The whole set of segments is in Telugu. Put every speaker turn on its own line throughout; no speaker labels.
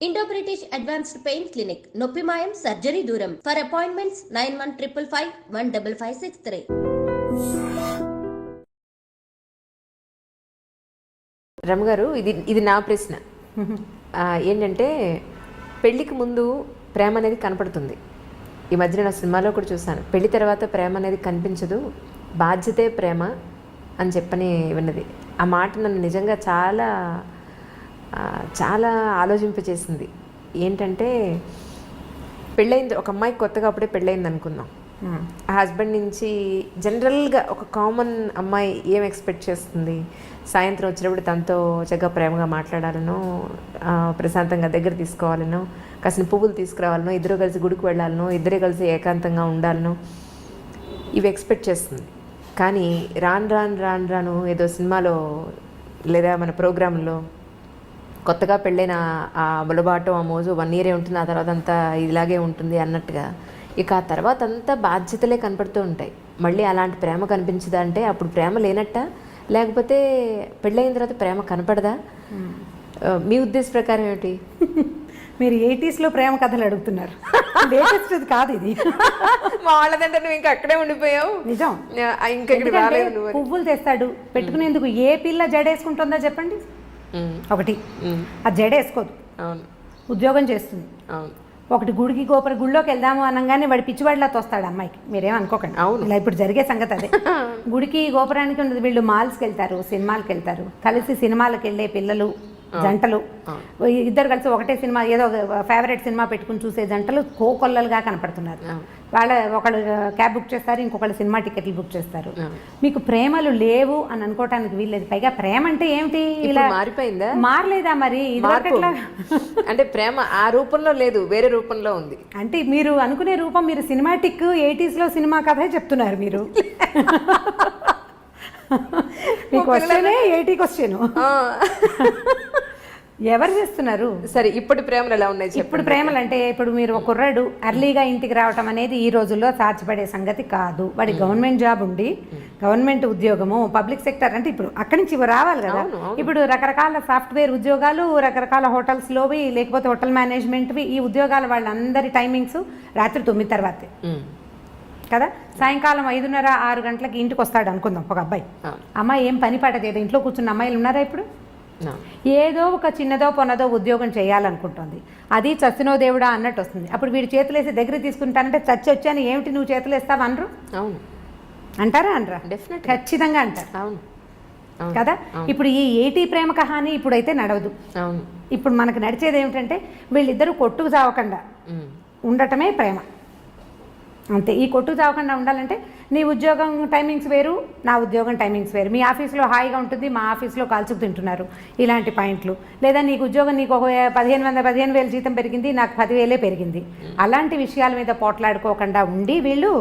Indo British advanced pain clinic నొప్పి మాయం సర్జరీ దూరం ఫర్ అపాయింట్మెంట్స్ 9155515563.
రమ గారు, ఇది నా ప్రశ్న. ఏంటంటే పెళ్ళికి ముందు ప్రేమ అనేది కనపడుతుంది. ఈ మధ్య నేను సినిమాలో కూడా చూశాను, పెళ్లి తర్వాత ప్రేమ అనేది కనిపించదు, బాధ్యతే ప్రేమ అని చెప్పని విన్నది. ఆ మాట నన్ను నిజంగా చాలా చాలా ఆలోచింపచేసింది. ఏంటంటే పెళ్ళయింది, ఒక అమ్మాయికి కొత్తగా అప్పుడే పెళ్ళయింది అనుకుందాం. ఆ హస్బెండ్ నుంచి జనరల్గా ఒక కామన్ అమ్మాయి ఏం ఎక్స్పెక్ట్ చేస్తుంది? సాయంత్రం వచ్చినప్పుడు తనతో చక్కగా ప్రేమగా మాట్లాడాలనో, ప్రశాంతంగా దగ్గర తీసుకోవాలనో, కాసిన పువ్వులు తీసుకురావాలనో, ఇద్దరు కలిసి గుడికి వెళ్ళాలనో, ఇద్దరే కలిసి ఏకాంతంగా ఉండాలనో, ఇవి ఎక్స్పెక్ట్ చేస్తుంది. కానీ రాను ఏదో సినిమాలో లేదా మన ప్రోగ్రాంలో కొత్తగా పెళ్ళైన ఆ బులబాటం, ఆ మోజు 1 year ఉంటుంది, ఆ తర్వాత అంతా ఇలాగే ఉంటుంది అన్నట్టుగా ఇక ఆ తర్వాత అంతా బాధ్యతలే కనపడుతూ ఉంటాయి. మళ్ళీ అలాంటి ప్రేమ కనిపించదా అంటే అప్పుడు ప్రేమ లేనట్ట, లేకపోతే పెళ్ళైన తర్వాత ప్రేమ కనపడదా? మీ ఉద్దేశ ప్రకారం ఏమిటి?
మీరు 80s ప్రేమ కథలు అడుగుతున్నారు, లేటెస్ట్ కాదు ఇది.
మా వాళ్ళదంటే నువ్వు ఇంకా అక్కడే ఉండిపోయావు.
నిజం.
ఇంకా
పువ్వులు తెస్తాడు పెట్టుకునేందుకు. ఏ పిల్ల జడేసుకుంటుందో చెప్పండి? ఒకటి, అది జడేసుకోదు, ఉద్యోగం చేస్తుంది. ఒకటి, గుడిలోకి వెళ్దాము అనగానే వాడి పిచ్చివాడిలా తోస్తాడు అమ్మాయికి. మీరేం అనుకోకండి, ఇలా ఇప్పుడు జరిగే సంగతి అదే. గుడికి గోపురానికి ఉండదు, వీళ్ళు మాల్స్కి వెళ్తారు, సినిమాలకు వెళ్తారు, కలిసి సినిమాలకు వెళ్ళే పిల్లలు, జంటలు, ఇద్దరు కలిసి ఒకటే సినిమా, ఏదో ఫేవరెట్ సినిమా పెట్టుకుని చూసే జంటలు కోకొల్లలుగా కనపడుతున్నారు. ఒకళ్ళు క్యాబ్ బుక్ చేస్తారు, ఇంకొకళ్ళు సినిమా టికెట్లు బుక్ చేస్తారు. మీకు ప్రేమలు లేవు అని అనుకోవటానికి వీల్లేదు. పైగా ప్రేమ అంటే ఏమిటి? ఇలా
మారిపోయిందా?
మారలేదా మరి?
అంటే ప్రేమ ఆ రూపంలో లేదు, వేరే రూపంలో ఉంది.
అంటే మీరు అనుకునే రూపం, మీరు సినిమాటిక్ 80s సినిమా కథే చెప్తున్నారు మీరు. మీ క్వశ్చనే 80 క్వశ్చన్. ఎవరు చేస్తున్నారు?
సరే, ఇప్పుడు ప్రేమలు ఎలా ఉన్నాయి?
ఇప్పుడు ప్రేమలు అంటే, ఇప్పుడు మీరు ఒక కుర్రాడు అర్లీగా ఇంటికి రావటం అనేది ఈ రోజుల్లో సాధ్యపడే సంగతి కాదు. వాడి గవర్నమెంట్ జాబ్ ఉండి, గవర్నమెంట్ ఉద్యోగము, పబ్లిక్ సెక్టర్ అంటే ఇప్పుడు అక్కడి నుంచి రావాలి కదా. ఇప్పుడు రకరకాల సాఫ్ట్వేర్ ఉద్యోగాలు, రకరకాల హోటల్స్లోవి, లేకపోతే హోటల్ మేనేజ్మెంట్వి, ఈ ఉద్యోగాలు వాళ్ళందరి టైమింగ్స్ రాత్రి 9 తర్వాతే కదా. సాయంకాలం 5:30, 6 గంటలకి ఇంటికి వస్తాడు అనుకుందాం ఒక అబ్బాయి. అమ్మాయి ఏం పని పాట చేయదు, ఇంట్లో కూర్చున్న అమ్మాయిలు ఉన్నారా ఇప్పుడు? ఏదో ఒక చిన్నదో పొన్నదో ఉద్యోగం చేయాలనుకుంటుంది. అది చచ్చినో దేవుడా అన్నట్టు వస్తుంది. అప్పుడు వీడు చేతులు వేసి దగ్గర తీసుకుంటానంటే, చచ్చి వచ్చాను ఏమిటి నువ్వు చేతులు వేస్తావు అనరు?
అవును
అంటారా? అనరా? ఖచ్చితంగా అంటారు.
అవును
కదా. ఇప్పుడు ఈ 80 ప్రేమ కహాని ఇప్పుడైతే నడవదు.
అవును.
ఇప్పుడు మనకు నడిచేది ఏమిటంటే, వీళ్ళిద్దరూ కొట్టుకు చావకుండా ఉండటమే ప్రేమ, అంతే. ఈ కొట్టు చావకుండా ఉండాలంటే నీ ఉద్యోగం టైమింగ్స్ వేరు, నా ఉద్యోగం టైమింగ్స్ వేరు. మీ ఆఫీస్లో హాయిగా ఉంటుంది, మా ఆఫీస్లో కాల్చుకు తింటున్నారు, ఇలాంటి పాయింట్లు. లేదా నీకు ఉద్యోగం, నీకు ఒక 15,000 జీతం పెరిగింది, నాకు 10,000 పెరిగింది, అలాంటి విషయాల మీద పోట్లాడుకోకుండా ఉండి వీళ్ళు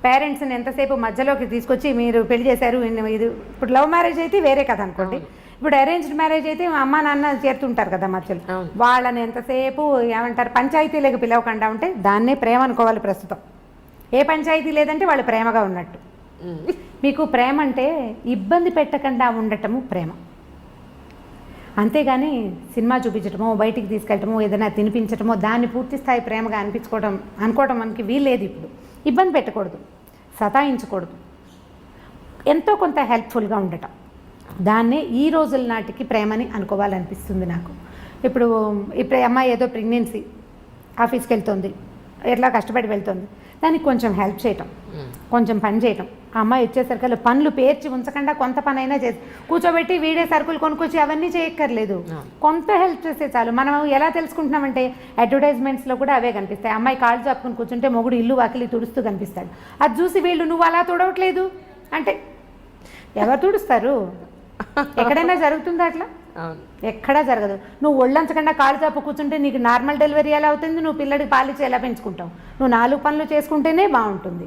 పేరెంట్స్ని ఎంతసేపు మధ్యలోకి తీసుకొచ్చి మీరు పెళ్లి చేశారు. ఇది ఇప్పుడు లవ్ మ్యారేజ్ అయితే వేరే కదా అనుకోండి. ఇప్పుడు అరేంజ్డ్ మ్యారేజ్ అయితే అమ్మ నాన్న చేరుతుంటారు కదా మధ్యలో, వాళ్ళని ఎంతసేపు ఏమంటారు, పంచాయతీలకు పిలవకుండా ఉంటే దాన్నే ప్రేమ అనుకోవాలి ప్రస్తుతం. ఏ పంచాయతీ లేదంటే వాళ్ళు ప్రేమగా ఉన్నట్టు. మీకు ప్రేమ అంటే ఇబ్బంది పెట్టకుండా ఉండటము ప్రేమ, అంతేగాని సినిమా చూపించటమో, బయటికి తీసుకెళ్ళటమో, ఏదైనా తినిపించటమో దాన్ని పూర్తి స్థాయి ప్రేమగా అనుకోవటం మనకి వీల్లేదు. ఇప్పుడు ఇబ్బంది పెట్టకూడదు, సతాయించకూడదు, ఎంతో కొంత హెల్ప్ఫుల్గా ఉండటం, దాన్నే ఈ రోజుల నాటికి ప్రేమని అనుకోవాలనిపిస్తుంది నాకు. ఇప్పుడు అమ్మాయి ఏదో ప్రెగ్నెన్సీ, ఆఫీస్కి వెళ్తుంది, ఎట్లా కష్టపడి వెళ్తుంది, దానికి కొంచెం హెల్ప్ చేయటం, కొంచెం పని చేయటం. ఆ అమ్మాయి వచ్చేసరికి పనులు పేర్చి ఉంచకుండా కొంత పని అయినా చేసి కూర్చోబెట్టి వీడే సరుకులు కొనుక్కొచ్చి అవన్నీ చేయక్కర్లేదు, కొంత హెల్ప్ చేస్తే చాలు. మనం ఎలా తెలుసుకుంటున్నామంటే అడ్వర్టైజ్మెంట్స్లో కూడా అవే కనిపిస్తాయి. అమ్మాయి కాళ్ళు చాపుకుని కూర్చుంటే మొగుడు ఇల్లు వాకిలి తుడుస్తూ కనిపిస్తాడు. అది చూసి వీళ్ళు నువ్వు అలా తుడవట్లేదు అంటే ఎవరు తుడుస్తారు? ఎక్కడైనా జరుగుతుందా అట్లా? ఎక్కడా జరగదు. నువ్వు ఒళ్ళంచకుండా కాళ్ళు చాపు కూర్చుంటే నీకు నార్మల్ డెలివరీ ఎలా అవుతుంది? నువ్వు పిల్లడికి పాలిచ్చి ఎలా పెంచుకుంటావు? నువ్వు 4 పనులు చేసుకుంటేనే బాగుంటుంది.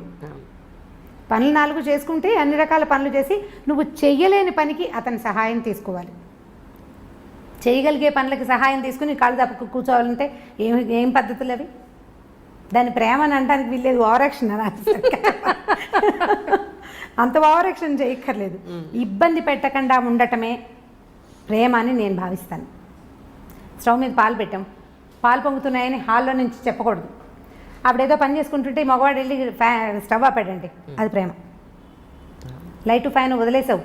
పనులు 4 చేసుకుంటే అన్ని రకాల పనులు చేసి, నువ్వు చెయ్యలేని పనికి అతని సహాయం తీసుకోవాలి. చేయగలిగే పనులకి సహాయం తీసుకుని కాళ్ళు చాపు కూర్చోవాలంటే ఏం పద్ధతులు అవి? దాన్ని ప్రేమ అని అనడానికి వీల్లేదు, ఓవరాక్షన్ అని. అంత ఓవరాక్షన్ చేయక్కర్లేదు. ఇబ్బంది పెట్టకుండా ఉండటమే ప్రేమ అని నేను భావిస్తాను. స్టవ్ మీద పాలు పెట్టాం, పాలు పొంగుతున్నాయని హాల్లో నుంచి చెప్పకూడదు. ఆవిడేదో పని చేసుకుంటుంటే మగవాడు వెళ్ళి స్టవ్ ఆపాడండి, అది ప్రేమ. లైట్ ఫ్యాన్ వదిలేసావు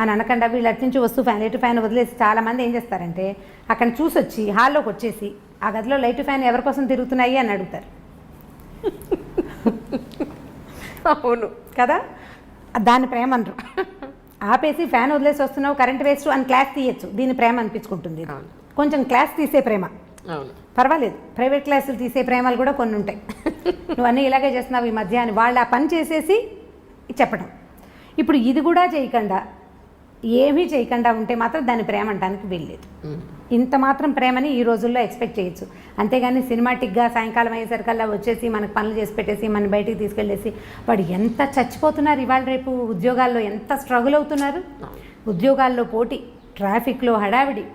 అని అనకుండా వీళ్ళు అటు నుంచి వస్తూ లైట్ ఫ్యాన్ వదిలేసి చాలామంది ఏం చేస్తారంటే అక్కడ చూసి వచ్చి హాల్లోకి వచ్చేసి ఆ గదిలో లైట్ ఫ్యాన్ ఎవరి కోసం తిరుగుతున్నాయి అని అడుగుతారు.
అవును
కదా, దాన్ని ప్రేమ అనరు. ఆపేసి ఫ్యాన్ వదిలేసి వస్తున్నావు, కరెంట్ వేస్ట్ అని క్లాస్ తీయచ్చు, దీన్ని ప్రేమ అనిపించుకుంటుంది. కొంచెం క్లాస్ తీసే ప్రేమ పర్వాలేదు, ప్రైవేట్ క్లాసులు తీసే ప్రేమలు కూడా కొన్ని ఉంటాయి. నువ్వు అన్నీ ఇలాగే చేస్తున్నావు ఈ మధ్య అని వాళ్ళు ఆ పని చేసేసి చెప్పడం. ఇప్పుడు ఇది కూడా చేయకుండా ఏమీ చేయకుండా ఉంటే మాత్రం దాన్ని ప్రేమ అనడానికి వీల్లేదు. ఇంత మాత్రం ప్రేమని ఈ రోజుల్లో ఎక్స్పెక్ట్ చేయొచ్చు. అంతేగాని సినిమాటిక్గా సాయంకాలం అయ్యేసరికల్లా వచ్చేసి మనకు పనులు చేసి పెట్టేసి మన బయటికి తీసుకెళ్ళేసి వాడు ఎంత చచ్చిపోతున్నారు, ఇవాళ రేపు ఉద్యోగాల్లో ఎంత స్ట్రగుల్ అవుతున్నారు. ఉద్యోగాల్లో పోటీ, ట్రాఫిక్లో హడావిడి,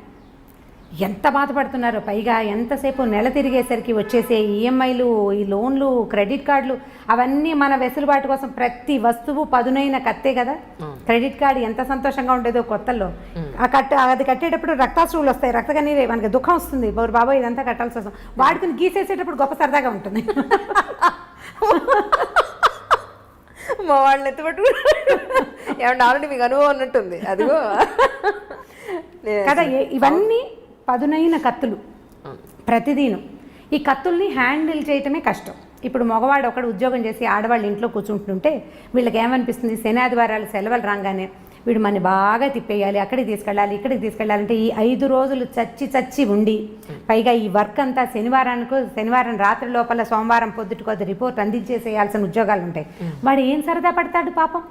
ఎంత బాధపడుతున్నారో. పైగా ఎంతసేపు నెల తిరిగేసరికి వచ్చేసే ఈఎంఐలు, ఈ లోన్లు, క్రెడిట్ కార్డులు, అవన్నీ మన వెసులుబాటు కోసం ప్రతి వస్తువు పదునైన కత్తే కదా. క్రెడిట్ కార్డు ఎంత సంతోషంగా ఉండేదో కొత్తల్లో. అది కట్టేటప్పుడు రక్తాశ్రువులు వస్తాయి, రక్తకన్నీరే, మనకి దుఃఖం వస్తుంది, బాబోయ్ ఇదంతా కట్టాల్సి వస్తుంది. వాడుకుని గీసేసేటప్పుడు గొప్ప సరదాగా ఉంటుంది.
మా వాళ్ళని ఎత్తుపట్టు ఏమంటే ఆల్రెడీ మీకు అనుభవం ఉన్నట్టుంది అదిగో
కదా. ఇవన్నీ పదునైన కత్తులు ప్రతిదీను. ఈ కత్తుల్ని హ్యాండిల్ చేయటమే కష్టం. ఇప్పుడు మగవాడు ఒకడు ఉద్యోగం చేసి ఆడవాళ్ళు ఇంట్లో కూర్చుంటుంటే వీళ్ళకి ఏమనిపిస్తుంది, శని ఆదివారాలు సెలవులు రాగానే వీడు మన బాగా తిప్పేయాలి, అక్కడికి తీసుకెళ్ళాలి, ఇక్కడికి తీసుకెళ్ళాలంటే ఈ 5 రోజులు చచ్చి ఉండి పైగా ఈ వర్క్ అంతా శనివారం రాత్రి లోపల సోమవారం పొద్దుటికొద్ది రిపోర్ట్ అందించేసేయాల్సిన ఉద్యోగాలు ఉంటాయి. వాడు ఏం సరదా పడతాడు పాపం.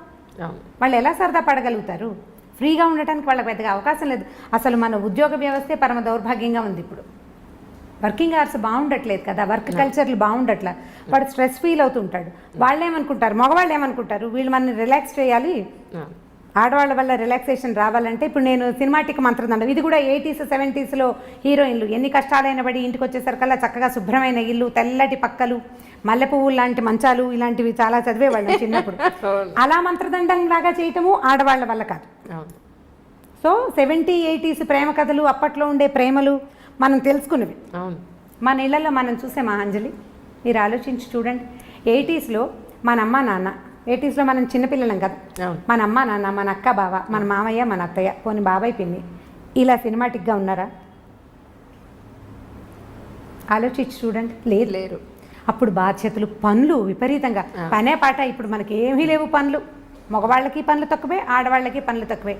వాళ్ళు ఎలా సరదా పడగలుగుతారు? ఫ్రీగా ఉండటానికి వాళ్ళకి పెద్దగా అవకాశం లేదు. అసలు మన ఉద్యోగ వ్యవస్థే పరమ దౌర్భాగ్యంగా ఉంది. ఇప్పుడు వర్కింగ్ అవర్స్ బాగుండట్లేదు కదా, వర్క్ కల్చర్లు బాగుండట్లా. వాడు స్ట్రెస్ ఫీల్ అవుతుంటాడు. వాళ్ళు ఏమనుకుంటారు, మగవాళ్ళు ఏమనుకుంటారు, వీళ్ళు మనని రిలాక్స్ చేయాలి, ఆడవాళ్ళ వల్ల రిలాక్సేషన్ రావాలంటే. ఇప్పుడు నేను సినిమాటిక్ మంత్రదండం, ఇది కూడా 80s 70sలో హీరోయిన్లు ఎన్ని కష్టాలైన పడి ఇంటికి వచ్చేసరికల్లా చక్కగా శుభ్రమైన ఇల్లు, తెల్లటి పక్కలు, మల్లె పువ్వులు లాంటి మంచాలు, ఇలాంటివి చాలా చదివేవాళ్ళం చిన్నప్పుడు. అలా మంత్రదండం లాగా చేయటము ఆడవాళ్ళ వల్ల కాదు. సో 70s 80s ప్రేమ కథలు, అప్పట్లో ఉండే ప్రేమలు మనం తెలుసుకునేవి. మన ఇళ్లలో మనం చూసే మహాంజలి, మీరు ఆలోచించి చూడండి. 80sలో మన అమ్మ నాన్న, 80sలో మనం చిన్నపిల్లలం కదా, మన అమ్మ నాన్న, మన అక్క బావ, మన మామయ్య, మన అత్తయ్య, పోనీ బాబాయ్ పిన్ని, ఇలా సినిమాటిక్గా ఉన్నారా? ఆలోచించి చూడండి. లేరు. అప్పుడు బాధ్యతలు, పనులు విపరీతంగా, పనే పాట. ఇప్పుడు మనకి ఏమీ లేవు పనులు. మగవాళ్ళకి పనులు తక్కువే, ఆడవాళ్ళకి పనులు తక్కువే.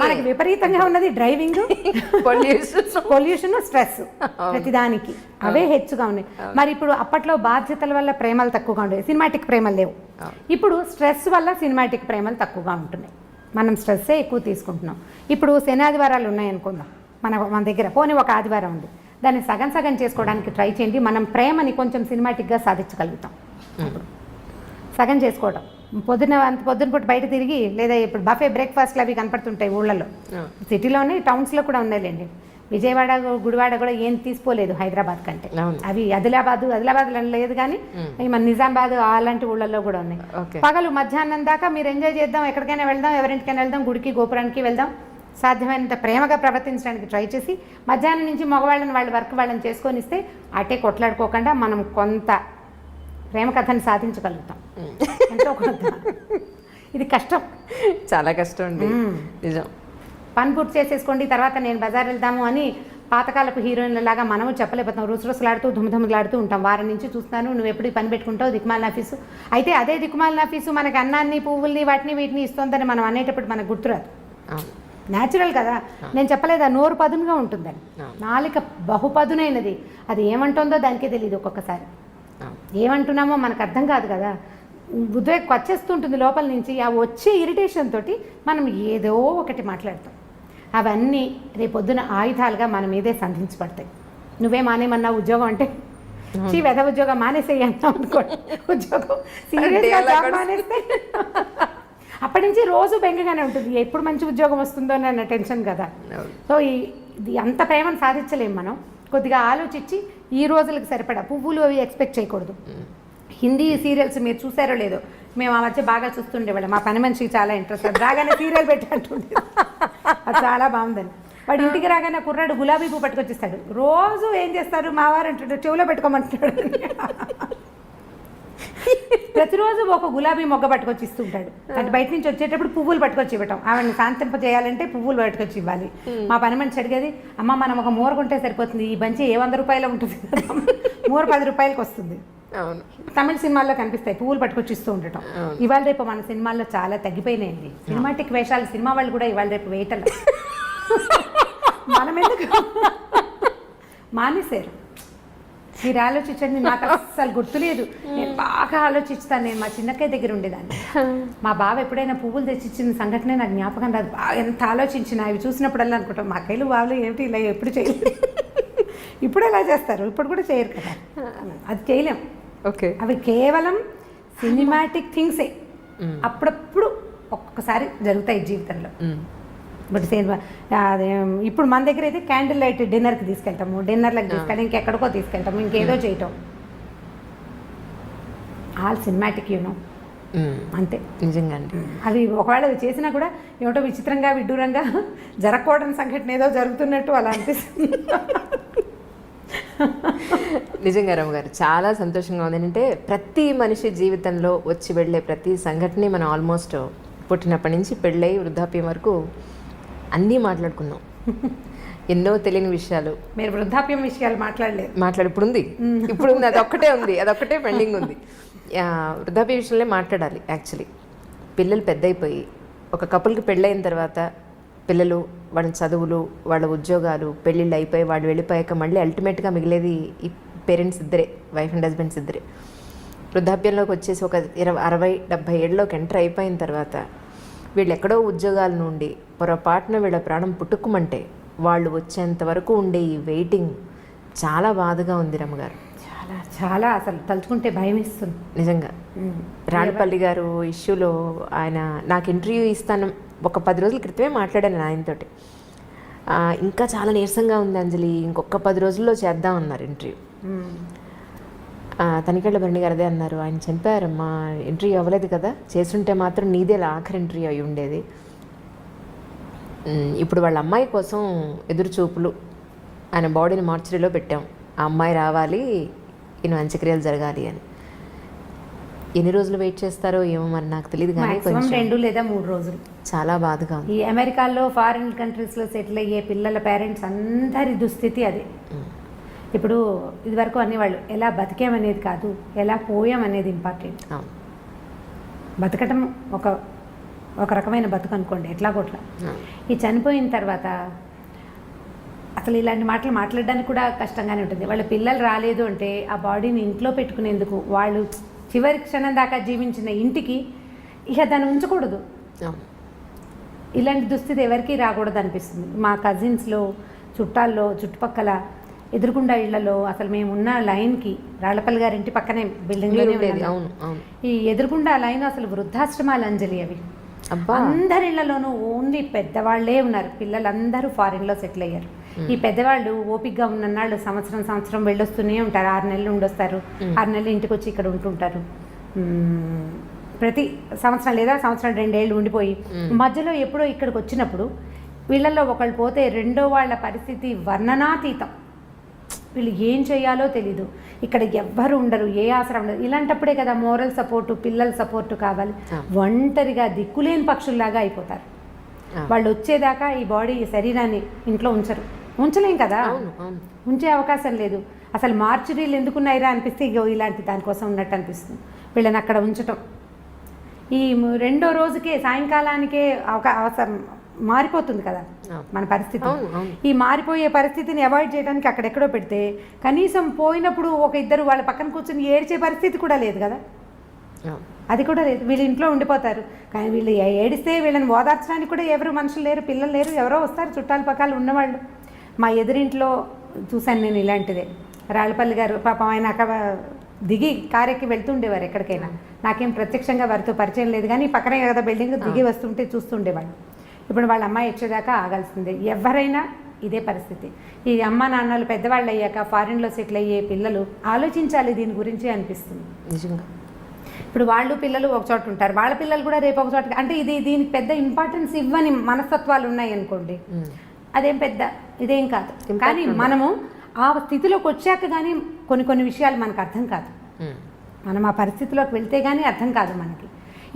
మనకి విపరీతంగా ఉన్నది డ్రైవింగ్, పొల్యూషన్, స్ట్రెస్, ప్రతిదానికి అవే హెచ్చుగా ఉన్నాయి. మరి ఇప్పుడు అప్పట్లో బాధ్యతల వల్ల ప్రేమలు తక్కువగా ఉండేవి, సినిమాటిక్ ప్రేమలు లేవు. ఇప్పుడు స్ట్రెస్ వల్ల సినిమాటిక్ ప్రేమలు తక్కువగా ఉంటున్నాయి. మనం స్ట్రెస్సే ఎక్కువ తీసుకుంటున్నాం. ఇప్పుడు శని ఆదివారాలు ఉన్నాయనుకుందాం మన దగ్గర, పోనీ ఒక ఆదివారం ఉంది, దాన్ని సగం చేసుకోవడానికి ట్రై చేయండి. మనం ప్రేమని కొంచెం సినిమాటిక్గా సాధించగలుగుతాం. సగం చేసుకోవడం, పొద్దున పూట బయట తిరిగి, లేదా ఇప్పుడు బఫే బ్రేక్ఫాస్ట్లు అవి కనపడుతుంటాయి ఊళ్ళల్లో, సిటీలోనే, టౌన్స్లో కూడా ఉన్నాయిలేండి. విజయవాడ, గుడివాడ కూడా ఏం తీసుకోలేదు హైదరాబాద్ కంటే. అవి ఆదిలాబాద్లో లేదు కానీ మన నిజామాబాద్ అలాంటి ఊళ్ళల్లో కూడా ఉన్నాయి. పగలు మధ్యాహ్నం దాకా మీరు ఎంజాయ్ చేద్దాం, ఎక్కడికైనా వెళ్దాం, ఎవరింటికైనా వెళ్దాం, గుడికి గోపురానికి వెళ్దాం, సాధ్యమైనంత ప్రేమగా ప్రవర్తించడానికి ట్రై చేసి మధ్యాహ్నం నుంచి మగవాళ్ళని వాళ్ళ వర్క్ వాళ్ళని చేసుకొని ఇస్తే అటే కొట్లాడుకోకుండా మనం కొంత ప్రేమ కథని సాధించగలుగుతాం. ఎంతో కొంత. ఇది కష్టం,
చాలా కష్టం అండి, నిజం.
పని పూర్తి చేసేసుకోండి, తర్వాత నేను బజార్ వెళ్దాము అని పాతకాలపు హీరోయిన్లలాగా మనము చెప్పలేకపోతాం. రుసరుసలాడుతూ ధుమధుమలాడుతూ ఉంటాం. వారం నుంచి చూస్తాను, నువ్వు ఎప్పుడు పని పెట్టుకుంటావు, దిక్కుమాలిన ఆఫీసు. అయితే అదే దిక్కుమాలిన ఆఫీసు మనకి అన్నాన్ని, పువ్వుల్ని, వీటిని ఇస్తుందని మనం అనేటప్పుడు మనకు గుర్తురాదు. న్యాచురల్ కదా. నేను చెప్పలేదా, నోరు పదునుగా ఉంటుందని. నాలిక బహుపదునైనది. అది ఏమంటుందో దానికే తెలియదు ఒక్కొక్కసారి. ఏమంటున్నామో మనకు అర్థం కాదు కదా. ఉద్వేగం వచ్చేస్తుంటుంది లోపల నుంచి. ఆ వచ్చే ఇరిటేషన్ తోటి మనం ఏదో ఒకటి మాట్లాడతాం. అవన్నీ రేపొద్దున ఆయుధాలుగా మన మీదే సంధించబడతాయి. నువ్వే మానేమన్నా ఉద్యోగం అంటే, వెధ ఉద్యోగం మానేసేయి అన్నాం అనుకోండి, ఉద్యోగం సీరియస్గా జాబ్ మానేస్తే అప్పటి నుంచి రోజు బెంగగానే ఉంటుంది, ఎప్పుడు మంచి ఉద్యోగం వస్తుందో అన్న టెన్షన్ కదా. సో ఇది అంత ప్రేమను సాధించలేము మనం. కొద్దిగా ఆలోచించి ఈ రోజులకు సరిపడా పువ్వులు అవి ఎక్స్పెక్ట్ చేయకూడదు. హిందీ సీరియల్స్ మీరు చూసారో లేదో, మేము ఆ మధ్య బాగా చూస్తుండేవాళ్ళం. మా పని మనిషికి చాలా ఇంట్రెస్ట్, రాగానే సీరియల్ పెట్టి అంటుండే, అది చాలా బాగుందని. వాడు ఇంటికి రాగానే కుర్రాడు గులాబీ పువ్వు పట్టుకొచ్చిస్తాడు. రోజు ఏం చేస్తారు మావారు అంటాడు, చెవిలో పెట్టుకోమంటున్నాడు. ప్రతిరోజు ఒక గులాబీ మొగ్గ పట్టుకొచ్చి ఇస్తూ ఉంటాడు. అంటే బయట నుంచి వచ్చేటప్పుడు పువ్వులు పట్టుకొచ్చి ఇవ్వటం, ఆవిడని శాంతింప చేయాలంటే పువ్వులు పట్టుకొచ్చి ఇవ్వాలి. మా పని మనిషి అడిగేది, అమ్మ మనం ఒక మూర కొంటే సరిపోతుంది, ఈ బంచి 100 రూపాయలు ఉంటుంది, మూర 10 రూపాయలకి వస్తుంది.
అవును,
తమిళ సినిమాల్లో కనిపిస్తాయి పువ్వులు పట్టుకొచ్చి ఇస్తూ ఉండటం. ఇవాళ రేపు మన సినిమాల్లో చాలా తగ్గిపోయినాయండి సినిమాటిక్ వేషాలు. సినిమా వాళ్ళు కూడా ఇవాళ రేపు వేయటం మనం ఎందుకు మానేశారు. మీరు ఆలోచించండి, నాకు అస్సలు గుర్తులేదు. నేను బాగా ఆలోచిస్తాను. నేను మా చిన్నక్కయ్య దగ్గర ఉండేదాన్ని. మా బావ ఎప్పుడైనా పువ్వులు తెచ్చిచ్చిన సంఘటనే నాకు జ్ఞాపకం రాదు. బాగా ఎంత ఆలోచించిన అవి చూసినప్పుడల్లా అనుకుంటాం, మా అక్కయ్యలు బావలు ఏమిటి ఇలా ఎప్పుడు చేయలేదు. ఇప్పుడు ఎలా చేస్తారు, ఇప్పుడు కూడా చేయరు కదా, అది చేయలేం.
ఓకే,
అవి కేవలం సినిమాటిక్ థింగ్సే. అప్పుడప్పుడు ఒక్కొక్కసారి జరుగుతాయి జీవితంలో. బట్ అదే ఇప్పుడు మన దగ్గర అయితే క్యాండిల్ లైట్ డిన్నర్కి తీసుకెళ్తాము, డిన్నర్లకు తీసుకెళ్ళి ఇంకెక్కడికో తీసుకెళ్తాము, ఇంకేదో చేయటం. ఆల్ సినిమాటిక్ యూనో, అంతే.
నిజంగా అండి.
అవి ఒకవేళ అవి చేసినా కూడా ఏమిటో విచిత్రంగా విడ్డూరంగా జరగకూడని సంఘటన ఏదో జరుగుతున్నట్టు అలా అనిపిస్తుంది.
నిజంగా రమ్మగారు చాలా సంతోషంగా ఉంది. ఏంటంటే ప్రతి మనిషి జీవితంలో వచ్చి వెళ్ళే ప్రతి సంఘటన మనం ఆల్మోస్ట్ పుట్టినప్పటి నుంచి పెళ్ళై వృద్ధాప్యం వరకు అన్నీ మాట్లాడుకున్నాం. ఎన్నో తెలియని విషయాలు.
మీరు వృద్ధాప్యం విషయాలు మాట్లాడలేదు.
ఇప్పుడు ఉంది, అదొక్కటే ఉంది, అదొక్కటే పెండింగ్ ఉంది. వృద్ధాప్య విషయంలో మాట్లాడాలి. యాక్చువల్లీ పిల్లలు పెద్ద అయిపోయి ఒక కపుల్కి పెళ్ళైన తర్వాత పిల్లలు, వాళ్ళ చదువులు, వాళ్ళ ఉద్యోగాలు, పెళ్ళిళ్ళు అయిపోయి వాళ్ళు వెళ్ళిపోయాక మళ్ళీ అల్టిమేట్గా మిగిలేది ఈ పేరెంట్స్ ఇద్దరే, వైఫ్ అండ్ హస్బెండ్స్ ఇద్దరే. వృద్ధాప్యంలోకి వచ్చేసి ఒక 60-70 ఏళ్ళలోకి ఎంటర్ అయిపోయిన తర్వాత వీళ్ళు ఎక్కడో ఉద్యోగాల నుండి పొరపాటున వీళ్ళ ప్రాణం పుట్టుకుమంటే వాళ్ళు వచ్చేంత వరకు ఉండే ఈ వెయిటింగ్ చాలా బాధగా ఉంది రమ్మగారు.
చాలా చాలా అసలు తలుచుకుంటే భయం ఇస్తుంది
నిజంగా. రాళ్ళపల్లి గారు ఇష్యూలో ఆయన నాకు ఇంటర్వ్యూ ఇస్తాను ఒక 10 రోజుల క్రితమే మాట్లాడాను ఆయనతోటి. ఇంకా చాలా నీరసంగా ఉంది అంజలి, ఇంకొక 10 రోజుల్లో చేద్దాం అన్నారు ఇంటర్వ్యూ. తనికెళ్ళ భరణి గారు అదే అన్నారు, ఆయన చనిపోయారమ్మా, ఇంటర్వ్యూ అవ్వలేదు కదా, చేస్తుంటే మాత్రం నీదే ఆఖరి ఇంటర్వ్యూ అయి ఉండేది. ఇప్పుడు వాళ్ళ అమ్మాయి కోసం ఎదురు చూపులు, ఆయన బాడీని మార్చరీలో పెట్టాం, ఆ అమ్మాయి రావాలి, ఈయన అంత్యక్రియలు జరగాలి అని. ఎన్ని రోజులు వెయిట్ చేస్తారో ఏమో మరి నాకు తెలియదు, కానీ
2 లేదా 3 రోజులు.
చాలా బాధగా ఉంది.
ఈ అమెరికాలో ఫారిన్ కంట్రీస్లో సెటిల్ అయ్యే పిల్లల పేరెంట్స్ అందరి దుస్థితి అదే. ఇప్పుడు ఇదివరకు అనేవాళ్ళు ఎలా బతికామనేది కాదు, ఎలా పోయామనేది ఇంపార్టెంట్. బతకటం ఒక రకమైన బతుకు అనుకోండి, ఎట్లా కొట్లా. ఈ చనిపోయిన తర్వాత అసలు ఇలాంటి మాటలు మాట్లాడడానికి కూడా కష్టంగానే ఉంటుంది. వాళ్ళ పిల్లలు రాలేదు అంటే ఆ బాడీని ఇంట్లో పెట్టుకునేందుకు, వాళ్ళు చివరి క్షణం దాకా జీవించిన ఇంటికి ఇక దాన్ని ఉంచకూడదు. ఇలాంటి దుస్థితి ఎవరికీ రాకూడదు అనిపిస్తుంది. మా కజిన్స్లో, చుట్టాల్లో, చుట్టుపక్కల ఎదురుకుండా ఇళ్లలో అసలు మేము ఉన్న లైన్కి, రాళ్లపల్లి గారి ఇంటి పక్కనే బిల్డింగ్లోనే ఉండేది. ఈ ఎదురుకుండా లైన్ అసలు వృద్ధాశ్రమాలు అంజలి. అవి అందరి ఇళ్లలోనూ ఓన్లీ పెద్దవాళ్లే ఉన్నారు. పిల్లలందరూ ఫారిన్లో సెటిల్ అయ్యారు. ఈ పెద్దవాళ్ళు ఓపికగా ఉన్ననాళ్ళు సంవత్సరం వెళ్ళొస్తూనే ఉంటారు. 6 నెలలు ఉండొస్తారు, 6 నెలలు ఇంటికి వచ్చి ఇక్కడ ఉంటుంటారు. ప్రతి సంవత్సరం లేదా సంవత్సరం 2 ఏళ్ళు ఉండిపోయి మధ్యలో ఎప్పుడో ఇక్కడికి వచ్చినప్పుడు వీళ్ళల్లో ఒకళ్ళు పోతే రెండో వాళ్ళ పరిస్థితి వర్ణనాతీతం. వీళ్ళు ఏం చేయాలో తెలీదు, ఇక్కడ ఎవ్వరు ఉండరు, ఏ ఆసరా ఉండదు. ఇలాంటప్పుడే కదా మోరల్ సపోర్టు, పిల్లల సపోర్టు కావాలి. ఒంటరిగా దిక్కులేని పక్షుల్లాగా అయిపోతారు. వాళ్ళు వచ్చేదాకా ఈ బాడీ, ఈ శరీరాన్ని ఇంట్లో ఉంచలేం కదా, ఉంచే అవకాశం లేదు. అసలు మార్చురీలు ఎందుకున్నాయిరా అనిపిస్తే ఇలాంటి దానికోసం ఉన్నట్టు అనిపిస్తుంది. వీళ్ళని అక్కడ ఉంచటం, ఈ 2వ రోజుకే సాయంకాలానికే అవసరం మారిపోతుంది కదా మన పరిస్థితి. ఈ మారిపోయే పరిస్థితిని అవాయిడ్ చేయడానికి అక్కడెక్కడో పెడితే కనీసం పోయినప్పుడు ఒక ఇద్దరు వాళ్ళ పక్కన కూర్చొని ఏడ్చే పరిస్థితి కూడా లేదు కదా, అది కూడా లేదు. వీళ్ళు ఇంట్లో ఉండిపోతారు. కానీ వీళ్ళు ఏడిస్తే వీళ్ళని ఓదార్చడానికి కూడా ఎవరు మనుషులు లేరు, పిల్లలు లేరు, ఎవరో వస్తారు చుట్టాల పక్కలు ఉన్నవాళ్ళు. మా ఎదురింట్లో చూశాను నేను ఇలాంటిదే. రాళ్ళపల్లి గారు పాపం ఆయన అక్కడ దిగి కారెక్కి వెళ్తుండేవారు ఎక్కడికైనా. నాకేం ప్రత్యక్షంగా వారితో పరిచయం లేదు, కానీ పక్కనే కదా బిల్డింగ్, దిగి వస్తుంటే చూస్తుండేవాళ్ళు. ఇప్పుడు వాళ్ళ అమ్మాయి వచ్చేదాకా ఆగాల్సిందే. ఎవరైనా ఇదే పరిస్థితి. ఈ అమ్మ నాన్నలు పెద్దవాళ్ళు అయ్యాక ఫారిన్లో సెటిల్ అయ్యే పిల్లలు ఆలోచించాలి దీని గురించి అనిపిస్తుంది
నిజంగా.
ఇప్పుడు వాళ్ళు పిల్లలు ఒక చోట ఉంటారు, వాళ్ళ పిల్లలు కూడా రేపు ఒక చోట. అంటే దీనికి పెద్ద ఇంపార్టెన్స్ ఇవ్వని మనస్తత్వాలు ఉన్నాయి అనుకోండి, అదేం పెద్ద ఇదేం కాదు. కానీ మనము ఆ స్థితిలోకి వచ్చాక కానీ కొన్ని విషయాలు మనకు అర్థం కాదు. మనం ఆ పరిస్థితిలోకి వెళ్తే కానీ అర్థం కాదు మనకి.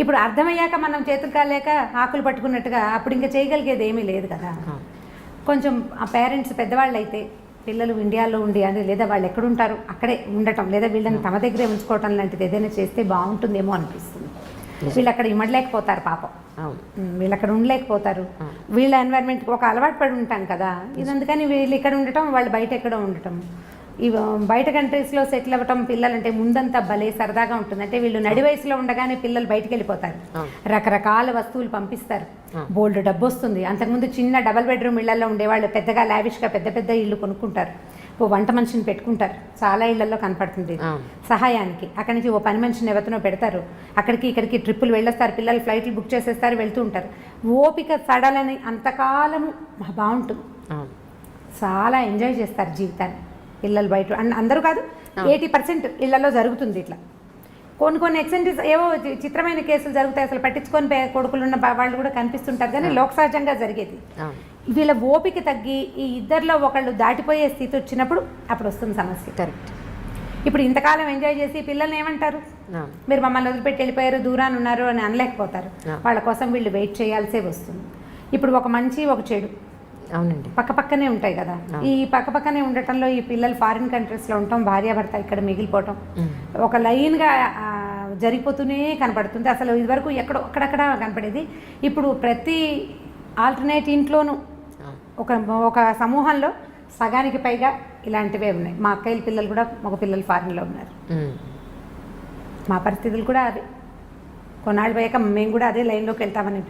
ఇప్పుడు అర్థమయ్యాక మనం చేతులు కాలేక ఆకులు పట్టుకున్నట్టుగా అప్పుడు ఇంకా చేయగలిగేది ఏమీ లేదు కదా. కొంచెం ఆ పేరెంట్స్ పెద్దవాళ్ళు అయితే పిల్లలు ఇండియాలో ఉండి అది లేదా వాళ్ళు ఎక్కడుంటారు అక్కడే ఉండటం, లేదా వీళ్ళని తమ దగ్గరే ఉంచుకోవటం లాంటిది ఏదైనా చేస్తే బాగుంటుందేమో అనిపిస్తుంది. వీళ్ళు అక్కడ ఇమ్మడలేకపోతారు పాపం, వీళ్ళు అక్కడ ఉండలేకపోతారు. వీళ్ళ ఎన్వైర్న్మెంట్కి ఒక అలవాటు పడి ఉంటాం కదా. ఇది అందుకని వీళ్ళు ఇక్కడ ఉండటం, వాళ్ళు బయట ఎక్కడో ఉండటం. ఇవి బయట కంట్రీస్లో సెటిల్ అవ్వటం పిల్లలంటే ముందంతా భలే సరదాగా ఉంటుంది. అంటే వీళ్ళు నడి వయసులో ఉండగానే పిల్లలు బయటికి వెళ్ళిపోతారు, రకరకాల వస్తువులు పంపిస్తారు, బోల్డ్ డబ్బు వస్తుంది. అంతకుముందు చిన్న డబల్ బెడ్రూమ్ ఇళ్లలో ఉండేవాళ్ళు పెద్దగా లావిష్గా పెద్ద పెద్ద ఇళ్ళు కొనుక్కుంటారు, ఓ వంట మనిషిని పెట్టుకుంటారు. చాలా ఇళ్లలో కనపడుతుంది సహాయానికి. అక్కడి నుంచి ఓ పని మనిషిని ఎవరినో పెడతారు, అక్కడికి ఇక్కడికి ట్రిప్పులు వెళ్ళొస్తారు, పిల్లలు ఫ్లైట్లు బుక్ చేసేస్తారు, వెళ్తూ ఉంటారు. ఓపిక సడలని అంతకాలము బాగుంటుంది, చాలా ఎంజాయ్ చేస్తారు జీవితాన్ని పిల్లలు. బయట అందరూ కాదు, 80% ఇళ్లలో జరుగుతుంది ఇట్లా. కొన్ని ఎక్సెంటిస్ ఏవో చిత్రమైన కేసులు జరుగుతాయి, అసలు పట్టించుకొని కొడుకులున్న వాళ్ళు కూడా కనిపిస్తుంటారు. కానీ లోక సహజంగా జరిగేది. వీళ్ళ ఓపిక తగ్గి ఈ ఇద్దరిలో ఒకళ్ళు దాటిపోయే స్థితి వచ్చినప్పుడు అప్పుడు వస్తుంది సమస్య.
కరెక్ట్.
ఇప్పుడు ఇంతకాలం ఎంజాయ్ చేసి పిల్లల్ని ఏమంటారు, మీరు మమ్మల్ని వదిలిపెట్టి వెళ్ళిపోయారు, దూరాన్ని ఉన్నారు అని అనలేకపోతారు. వాళ్ళ కోసం వీళ్ళు వెయిట్ చేయాల్సే వస్తుంది. ఇప్పుడు ఒక మంచి ఒక చెడు
అవునండి
పక్కపక్కనే ఉంటాయి కదా. ఈ పక్కపక్కనే ఉండటంలో ఈ పిల్లలు ఫారిన్ కంట్రీస్లో ఉండటం, భార్యాభర్త ఇక్కడ మిగిలిపోవటం ఒక లైన్గా జరిగిపోతూనే కనపడుతుంది. అసలు ఇదివరకు ఎక్కడో అక్కడక్కడ కనపడేది, ఇప్పుడు ప్రతి ఆల్టర్నేట్ ఇంట్లోనూ ఒక సమూహంలో సగానికి పైగా ఇలాంటివే ఉన్నాయి. మా అక్కయ్యల పిల్లలు కూడా మగ పిల్లలు ఫారిన్లో ఉన్నారు. మా పరిస్థితులు కూడా అదే. కొన్నాళ్ళు పోయాక మేము కూడా అదే లైన్లోకి వెళ్తామని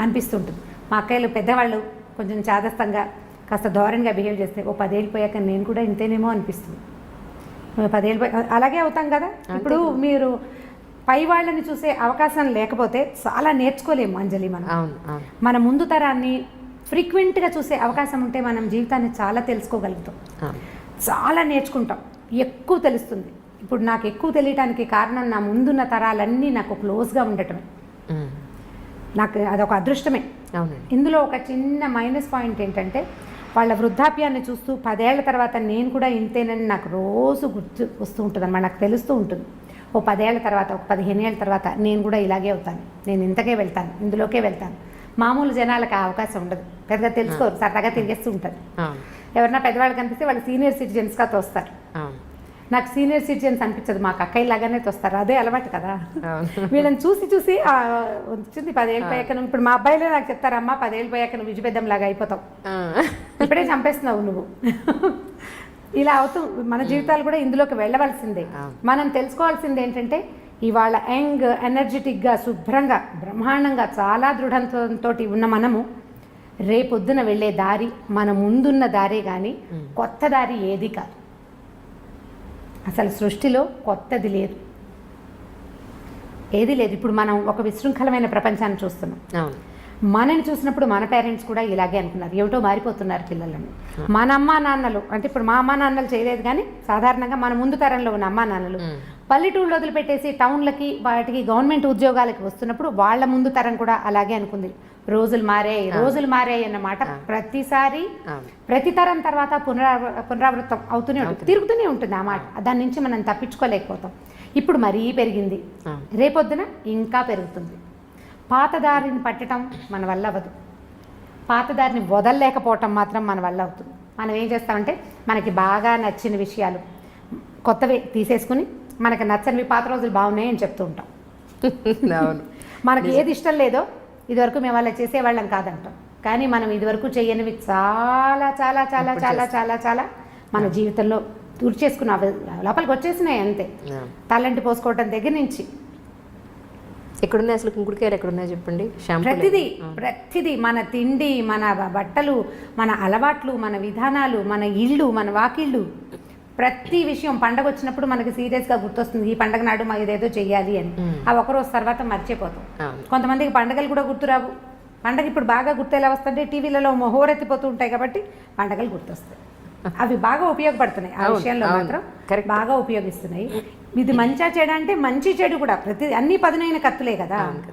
అనిపిస్తుంటుంది. మా అక్కయ్యలు పెద్దవాళ్ళు కొంచెం చాదస్తంగా కాస్త ధోరణిగా బిహేవ్ చేస్తే ఓ 10 ఏళ్ళు పోయాక నేను కూడా ఇంతేనేమో అనిపిస్తుంది. 10 ఏళ్ళు అలాగే అవుతాం కదా. ఇప్పుడు మీరు పై వాళ్ళని చూసే అవకాశం లేకపోతే చాలా నేర్చుకోలేము అంజలి. మన ముందు తరాన్ని ఫ్రీక్వెంట్గా చూసే అవకాశం ఉంటే మనం జీవితాన్ని చాలా తెలుసుకోగలుగుతాం, చాలా నేర్చుకుంటాం, ఎక్కువ తెలుస్తుంది. ఇప్పుడు నాకు ఎక్కువ తెలియటానికి కారణం నా ముందున్న తరాలన్నీ నాకు క్లోజ్గా ఉండటమే. నాకు అదొక అదృష్టమే. ఇందులో ఒక చిన్న మైనస్ పాయింట్ ఏంటంటే వాళ్ళ వృద్ధాప్యాన్ని చూస్తూ 10 ఏళ్ల తర్వాత నేను కూడా ఇంతేనని నాకు రోజు గుర్తు వస్తూ ఉంటుంది అన్నమాట. నాకు తెలుస్తూ ఉంటుంది, ఓ 10 ఏళ్ల తర్వాత, ఒక 15 ఏళ్ళ తర్వాత నేను కూడా ఇలాగే అవుతాను, నేను ఇంతకే వెళ్తాను, ఇందులోకే వెళ్తాను. మామూలు జనాలకు ఆ అవకాశం ఉండదు, పెద్దగా తెలుసుకోరు, సరదాగా తిరిగేస్తూ ఉంటారు. ఎవరన్నా పెద్దవాళ్ళు కనిపిస్తే వాళ్ళు సీనియర్ సిటిజన్స్గా తోస్తారు. నాకు సీనియర్ సిటిజన్స్ అనిపించదు, మాకు అక్కయ్యలాగానే తోస్తారు, అదే అలవాటు కదా. వీళ్ళని చూసి వచ్చింది 10 ఏళ్ళు పోయాక నువ్వు, ఇప్పుడు మా అబ్బాయిలే నాకు చెప్తారమ్మా 10 ఏళ్ళు పోయాక నువ్వు విజయపెద్దంలాగా అయిపోతావు, ఇప్పుడే చంపేస్తున్నావు నువ్వు. ఇలా అవుతూ మన జీవితాలు కూడా ఇందులోకి వెళ్ళవలసిందే. మనం తెలుసుకోవాల్సింది ఏంటంటే ఇవాళ యంగ్, ఎనర్జెటిక్గా, శుభ్రంగా, బ్రహ్మాండంగా, చాలా దృఢంతో ఉన్న మనము రేపొద్దున వెళ్ళే దారి మన ముందున్న దారే కానీ కొత్త దారి ఏది కాదు. అసలు సృష్టిలో కొత్తది లేదు, ఏది లేదు. ఇప్పుడు మనం ఒక విశృంఖలమైన ప్రపంచాన్ని చూస్తున్నాం. మనని చూసినప్పుడు మన పేరెంట్స్ కూడా ఇలాగే అనుకున్నారు, ఏమిటో మారిపోతున్నారు పిల్లలని. మన అమ్మా నాన్నలు అంటే ఇప్పుడు మా అమ్మా నాన్నలు చేయలేదు, కానీ సాధారణంగా మన ముందు తరంలో ఉన్న అమ్మా నాన్నలు పల్లెటూళ్ళు వదిలిపెట్టేసి టౌన్లకి వాటికి గవర్నమెంట్ ఉద్యోగాలకి వస్తున్నప్పుడు వాళ్ళ ముందు తరం కూడా అలాగే అనుకుంది. రోజులు మారాయి అన్నమాట ప్రతిసారి ప్రతి తరం తర్వాత పునరావృతం అవుతూనే ఉంటుంది, తిరుగుతూనే ఉంటుంది ఆ మాట. దాని నుంచి మనం తప్పించుకోలేకపోతాం. ఇప్పుడు మరీ పెరిగింది, రేపొద్దున ఇంకా పెరుగుతుంది. పాతదారిని పట్టడం మన వల్ల అవ్వదు, పాతదారిని వదలలేకపోవటం మాత్రం మన వల్ల అవుతుంది. మనం ఏం చేస్తామంటే మనకి బాగా నచ్చిన విషయాలు కొత్తవి తీసేసుకుని మనకు నచ్చనివి పాత రోజులు బాగున్నాయి అని చెప్తూ ఉంటాం. మనకి ఏది ఇష్టం లేదో ఇదివరకు మేము అలా చేసేవాళ్ళం కాదంటాం, కానీ మనం ఇదివరకు చేయనివి చాలా చాలా చాలా చాలా చాలా చాలా మన జీవితంలో తుడిచేసుకున్న లోపలికి వచ్చేసినాయి అంతే. తలంటి పోసుకోవటం దగ్గర నుంచి
ఎక్కడున్నాయి అసలు కుంకుడుకాయలు ఎక్కడున్నాయి చెప్పండి.
ప్రతిదీ మన తిండి, మన బట్టలు, మన అలవాట్లు, మన విధానాలు, మన ఇళ్ళు, మన వాకిళ్ళు, ప్రతి విషయం పండగ వచ్చినప్పుడు మనకి సీరియస్గా గుర్తొస్తుంది, ఈ పండగ నాడు మా ఇదేదో చెయ్యాలి అని. ఆ ఒకరోజు తర్వాత మర్చిపోతాం. కొంతమందికి పండగలు కూడా గుర్తురావు. పండగ ఇప్పుడు బాగా గుర్తు ఎలా వస్తుంటే టీవీలలో హోరెత్తిపోతూ ఉంటాయి కాబట్టి పండగలు గుర్తొస్తాయి. అవి బాగా ఉపయోగపడుతున్నాయి, ఆ విషయంలో మాత్రం బాగా ఉపయోగిస్తున్నాయి. ఇది మంచిగా చెడు అంటే మంచి చెడు కూడా ప్రతి అన్ని పదునైన కత్తులే కదా.